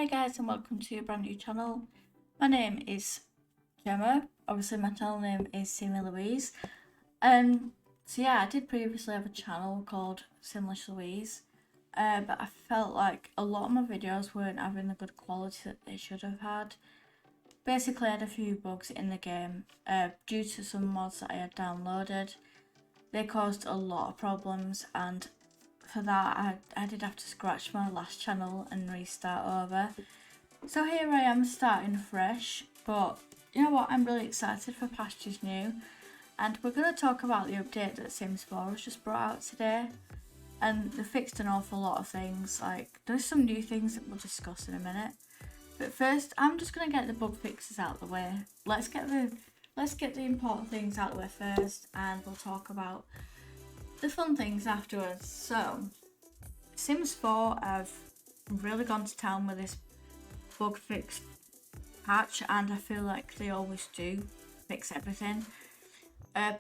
Hi guys and welcome to a brand new channel. My name is Gemma. Obviously my channel name is Simi Louise. So yeah, I did previously have a channel called Simlish Louise. But I felt like a lot of my videos weren't having the good quality that they should have had. Basically I had a few bugs in the game due to some mods that I had downloaded. They caused a lot of problems, and for that I did have to scratch my last channel and restart over. So here I am starting fresh, but you know what, I'm really excited for Pastures New, and we're going to talk about the update that Sims 4 has just brought out today. And they fixed an awful lot of things, like there's some new things that we'll discuss in a minute. But first, I'm just going to get the bug fixes out of the way. Let's get the important things out of the way first, and we'll talk about the fun things afterwards. So, Sims 4 have really gone to town with this bug fix patch, and I feel like they always do fix everything.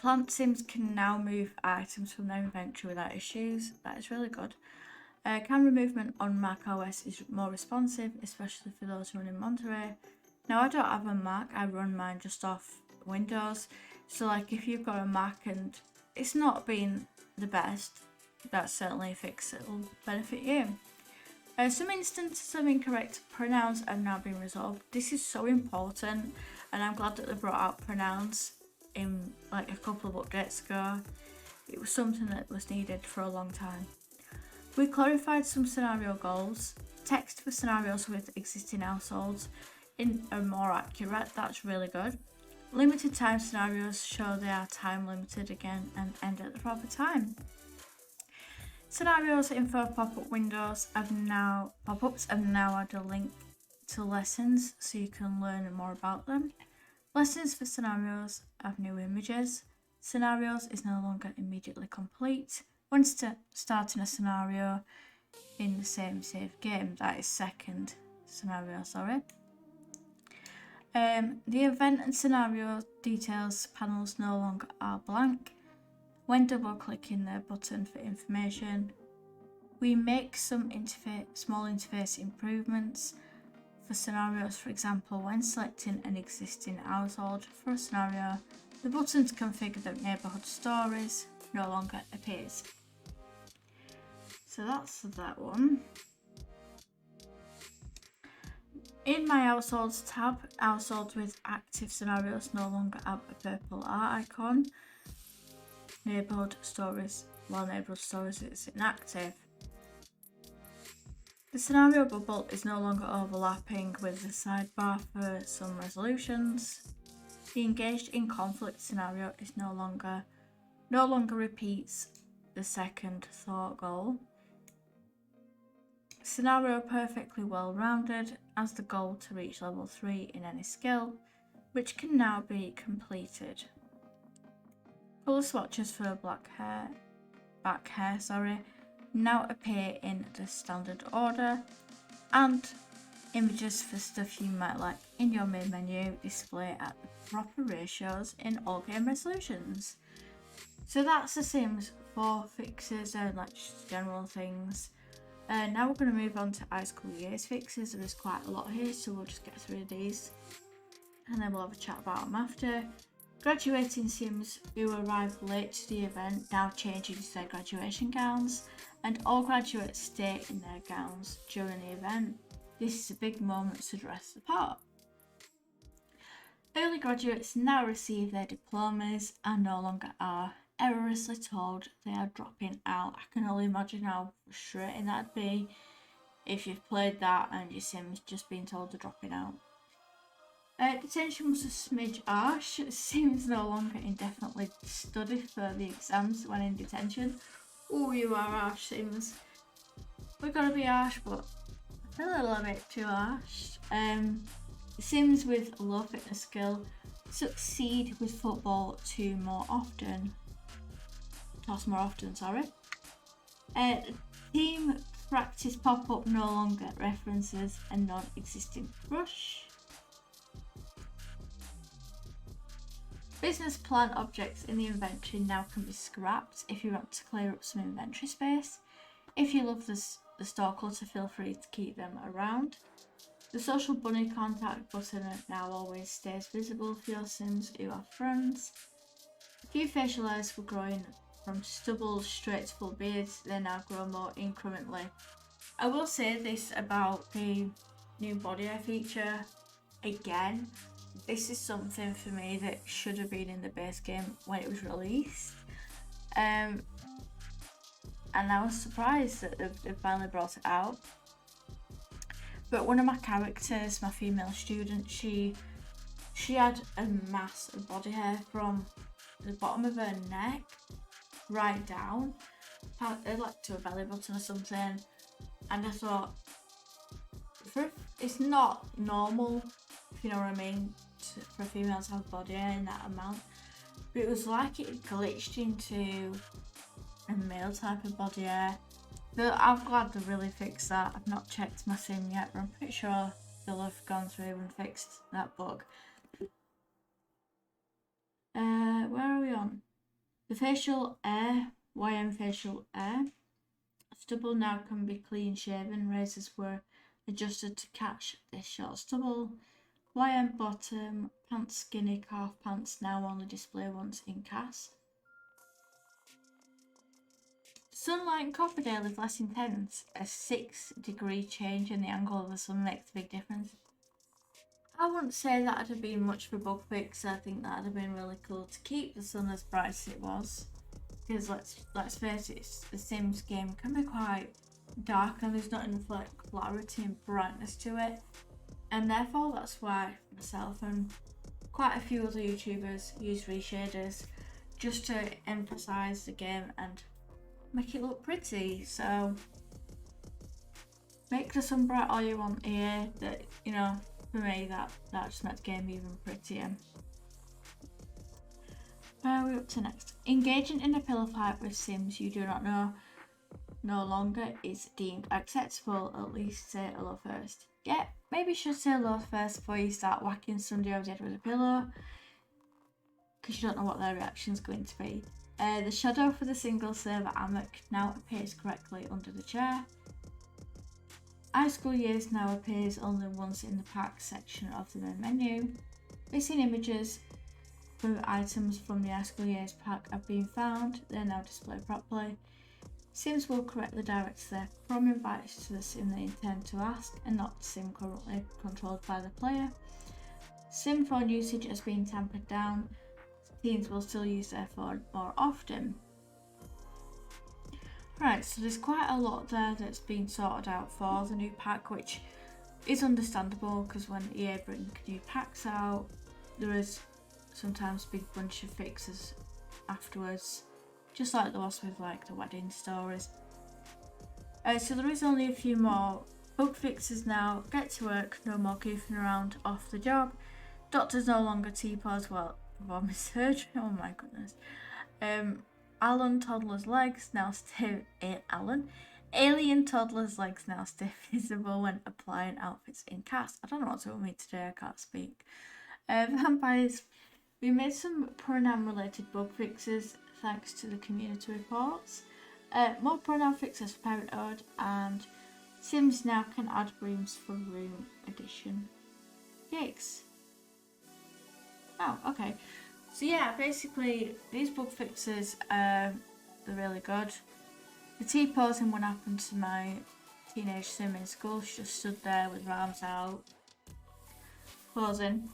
Plant Sims can now move items from their inventory without issues. That is really good. Camera movement on Mac OS is more responsive, especially for those running Monterey. Now I don't have a Mac, I run mine just off Windows. So like if you've got a Mac and it's not been the best, that's certainly a fix that will benefit you. Some instances of incorrect pronouns have now been resolved. This is so important, and I'm glad that they brought out pronouns in like a couple of updates ago. It was something that was needed for a long time. We clarified some scenario goals. Text for scenarios with existing households are more accurate. That's really good. Limited time scenarios show they are time limited again and end at the proper time. Scenarios info pop-up windows pop-ups have now had a link to lessons so you can learn more about them. Lessons for scenarios have new images. Scenarios is no longer immediately complete when starting a scenario in the same save game. That is second scenario, sorry. The event and scenario details panels no longer are blank when double clicking the button for information. We make some small interface improvements for scenarios. For example, when selecting an existing household for a scenario, the button to configure the neighbourhood stories no longer appears. So that's that one. In my households tab, households with active scenarios no longer have a purple art icon. Neighbourhood stories, while neighbourhood stories is inactive. The scenario bubble is no longer overlapping with the sidebar for some resolutions. The engaged in conflict scenario is no longer repeats the second thought goal. Scenario perfectly well rounded as the goal to reach level 3 in any skill, which can now be completed. Colour swatches for back hair, now appear in the standard order, and images for stuff you might like in your main menu display at the proper ratios in all game resolutions. So that's the Sims 4 fixes and like just general things. Now we're going to move on to High School Years fixes. There's quite a lot here, so we'll just get through these and then we'll have a chat about them after. Graduating Sims who arrived late to the event now change into their graduation gowns, and all graduates stay in their gowns during the event. This is a big moment to dress the part. Early graduates now receive their diplomas and no longer are erroneously told they are dropping out. I can only imagine how frustrating that'd be if you've played that and your Sims just being told they're dropping out. Detention was a smidge harsh. Sims no longer indefinitely study for the exams when in detention. Oh, you are harsh, Sims. We've got to be harsh, but I feel a little bit too harsh. Sims with low fitness skill succeed with football toss more often, sorry. Team practice pop-up no longer references a non-existing crush. Business plan objects in the inventory now can be scrapped if you want to clear up some inventory space. If you love the store clutter, feel free to keep them around. The social bunny contact button now always stays visible for your Sims who are friends. A few facial hairs were growing from stubble straight to full beards, they now grow more incrementally. I will say this about the new body hair feature again. This is something for me that should have been in the base game when it was released. And I was surprised that they finally brought it out. But one of my characters, my female student, she had a mass of body hair from the bottom of her neck right down, like to a belly button or something. And I thought, it's not normal, if you know what I mean, for a female to have body hair in that amount. But it was like it glitched into a male type of body hair. But I'm glad they really fixed that. I've not checked my sim yet, but I'm pretty sure they'll have gone through and fixed that bug. Where are we on? The facial hair, YM facial hair. Stubble now can be clean shaven. Razors were adjusted to catch this short stubble. YM bottom, pants skinny, calf pants now only display once in cast. Sunlight in Copperdale is less intense. A 6-degree change in the angle of the sun makes a big difference. I wouldn't say that would have been much of a bug fix. I think that would have been really cool to keep the sun as bright as it was. Because let's face it, the Sims game can be quite dark and there's not enough like clarity and brightness to it. And therefore that's why myself and quite a few other YouTubers use reshaders just to emphasise the game and make it look pretty. So make the sun bright all you want here. That, you know, for me that just makes the game even prettier. Where are we up to next? Engaging in a pillow fight with Sims you do not know no longer is deemed acceptable. At least say hello first. Yeah, maybe you should say hello first before you start whacking somebody over the head with a pillow, because you don't know what their reaction is going to be. The shadow for the single server Amok now appears correctly under the chair. High school years now appears only once in the pack section of the main menu. Missing images from items from the high school years pack have been found. They're now displayed properly. Sims will correctly direct their prom invites to the sim they intend to ask and not the sim currently controlled by the player. Sim phone usage has been tampered down. Teens will still use their phone more often. Right, so there's quite a lot there that's been sorted out for the new pack, which is understandable because when EA bring new packs out, there is sometimes a big bunch of fixes afterwards, just like there was with like the wedding stories. So there is only a few more bug fixes now. Get to work, no more goofing around off the job. Doctors no longer T-pose while performing surgery. Oh my goodness. Alien toddler's legs now stay visible when applying outfits in cast. I don't know what's with me today, I can't speak. Vampires. We made some pronoun related bug fixes thanks to the community reports. More pronoun fixes for parenthood, and Sims now can add rooms for room addition. Yikes. Oh, okay. So yeah, basically these bug fixes they're really good. The T-posing one happened to my teenage sim in school. She just stood there with her arms out, posing.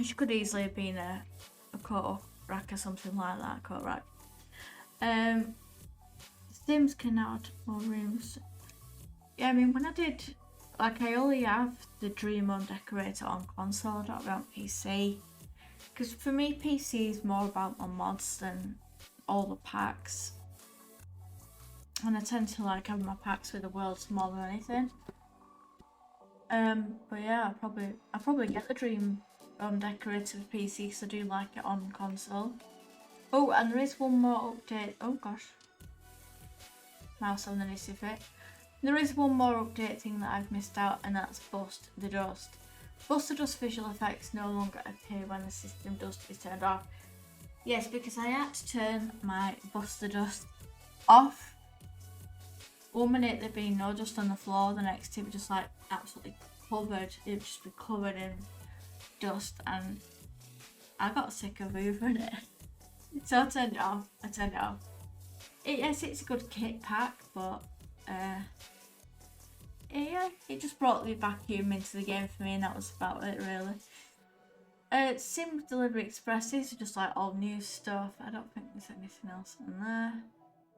She could easily have been a coat rack or something like that, coat rack. Sims can add more rooms. Yeah, I mean when I did, like I only have the Dream Home Decorator on console, I don't have it on PC. Because for me, PC is more about my mods than all the packs. And I tend to like having my packs with the worlds more than anything. But yeah, I'll probably get the Dream Decorator for PC because I do like it on console. Oh, and there is one more update. Oh gosh. Mouse on the nissy fit. There is one more update thing that I've missed out, and that's Bust the Dust. Bust the Dust visual effects no longer appear when the system dust is turned off. Yes, because I had to turn my Bust the Dust off. 1 minute there'd be no dust on the floor, the next it would just like absolutely covered, it would just be covered in dust, and I got sick of hoovering it. So I turned it off. Yes, it's a good kit pack, but yeah, it just brought the vacuum into the game for me, and that was about it really. Sim Delivery Express, these are just like all new stuff. I don't think there's anything else in there.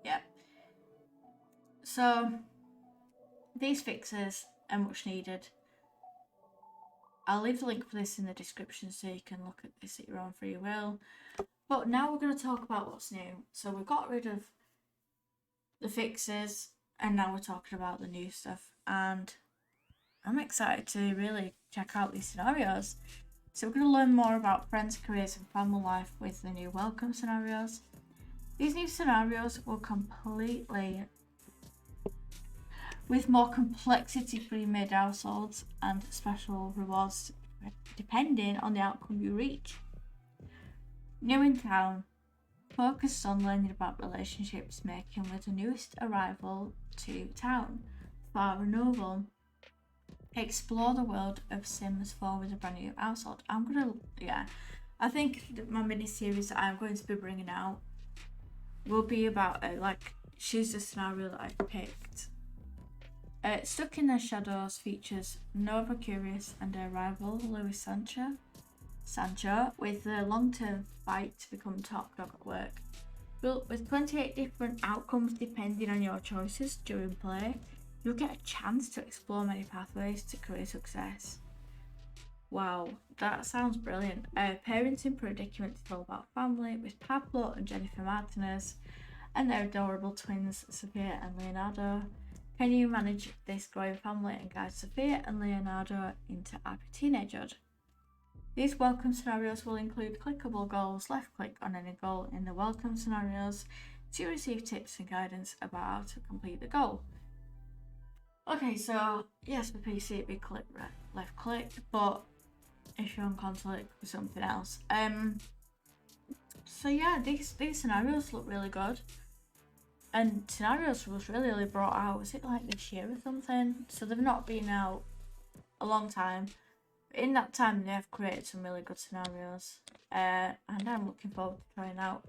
Yeah. So these fixes are much needed. I'll leave the link for this in the description so you can look at this at your own free will. But now we're going to talk about what's new. So we got rid of the fixes and now we're talking about the new stuff. And I'm excited to really check out these scenarios. So we're going to learn more about friends, careers and family life with the new welcome scenarios. These new scenarios will completely with more complexity pre-made households and special rewards depending on the outcome you reach. New in town, focus on learning about relationships making with the newest arrival to town. Far renewal, explore the world of Sims 4 with a brand new household. I think my mini series that I'm going to be bringing out will be about choose the scenario that I've picked. Stuck in Their Shadows features Nova Curious and her rival Louis Sancho with the long-term fight to become top dog at work. Built with 28 different outcomes depending on your choices during play, you'll get a chance to explore many pathways to career success. Wow, that sounds brilliant. Parenting Predicament is all about family with Pablo and Jennifer Martinez and their adorable twins Sophia and Leonardo. Can you manage this growing family and guide Sophia and Leonardo into happy teenagehood? These welcome scenarios will include clickable goals. Left click on any goal in the welcome scenarios to receive tips and guidance about how to complete the goal. Okay, so yes, for PC it'd be click left click, but if you're on console it could be something else. So yeah, these scenarios look really good. And scenarios was really brought out, was it like this year or something? So they've not been out a long time. But in that time they have created some really good scenarios. And I'm looking forward to trying out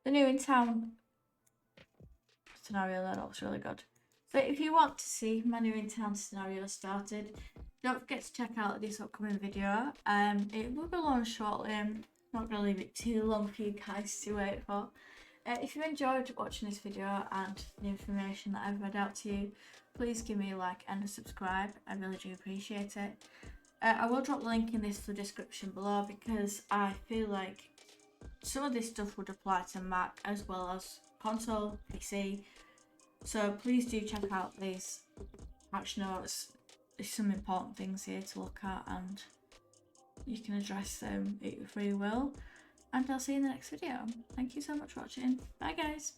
the new in town scenario. That looks really good. So if you want to see my new in town scenario started, don't forget to check out this upcoming video. It will be launched shortly. I'm not going to leave it too long for you guys to wait for. If you enjoyed watching this video and the information that I've read out to you, please give me a like and a subscribe. I really do appreciate it. I will drop the link in the description below because I feel like some of this stuff would apply to Mac as well as console, PC. So please do check out these patch notes. There's some important things here to look at and you can address them at your free will. And I'll see you in the next video. Thank you so much for watching. Bye guys.